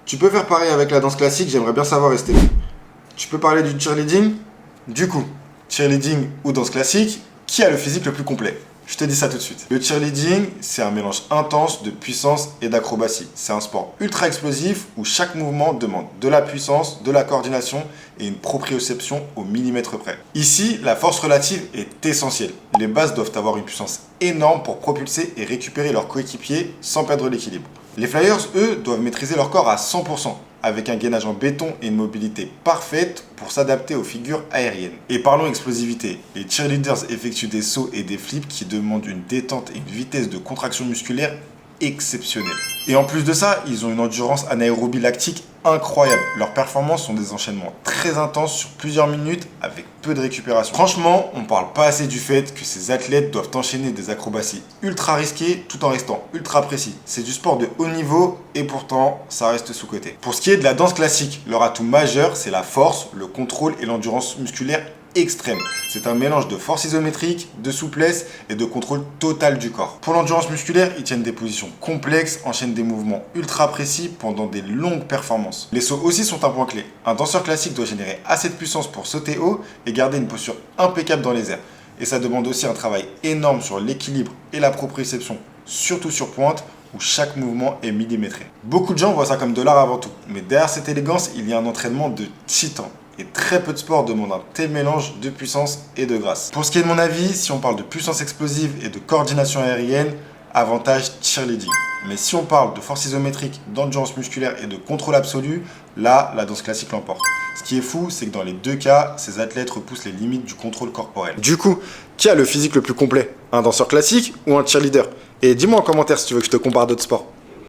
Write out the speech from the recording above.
Tu peux faire pareil avec la danse classique, j'aimerais bien savoir, Stéphane. Tu peux parler du cheerleading? Du coup, cheerleading ou danse classique, qui a le physique le plus complet? Je te dis ça tout de suite. Le cheerleading, c'est un mélange intense de puissance et d'acrobatie. C'est un sport ultra explosif où chaque mouvement demande de la puissance, de la coordination et une proprioception au millimètre près. Ici, la force relative est essentielle. Les bases doivent avoir une puissance énorme pour propulser et récupérer leurs coéquipiers sans perdre l'équilibre. Les flyers, eux, doivent maîtriser leur corps à 100%, avec un gainage en béton et une mobilité parfaite pour s'adapter aux figures aériennes. Et parlons explosivité. Les cheerleaders effectuent des sauts et des flips qui demandent une détente et une vitesse de contraction musculaire exceptionnelle. Et en plus de ça, ils ont une endurance anaérobie lactique incroyable. Leurs performances sont des enchaînements très intenses sur plusieurs minutes avec peu de récupération. Franchement, on parle pas assez du fait que ces athlètes doivent enchaîner des acrobaties ultra risquées tout en restant ultra précis. C'est du sport de haut niveau et pourtant, ça reste sous-coté. Pour ce qui est de la danse classique, leur atout majeur, c'est la force, le contrôle et l'endurance musculaire extrême. C'est un mélange de force isométrique, de souplesse et de contrôle total du corps. Pour l'endurance musculaire, ils tiennent des positions complexes, enchaînent des mouvements ultra précis pendant des longues performances. Les sauts aussi sont un point clé. Un danseur classique doit générer assez de puissance pour sauter haut et garder une posture impeccable dans les airs. Et ça demande aussi un travail énorme sur l'équilibre et la proprioception, surtout sur pointe, où chaque mouvement est millimétré. Beaucoup de gens voient ça comme de l'art avant tout, mais derrière cette élégance, il y a un entraînement de titan. Et très peu de sports demandent un tel mélange de puissance et de grâce. Pour ce qui est de mon avis, si on parle de puissance explosive et de coordination aérienne, avantage cheerleading. Mais si on parle de force isométrique, d'endurance musculaire et de contrôle absolu, là, la danse classique l'emporte. Ce qui est fou, c'est que dans les deux cas, ces athlètes repoussent les limites du contrôle corporel. Du coup, qui a le physique le plus complet? Un danseur classique ou un cheerleader? Et dis-moi en commentaire si tu veux que je te compare d'autres sports.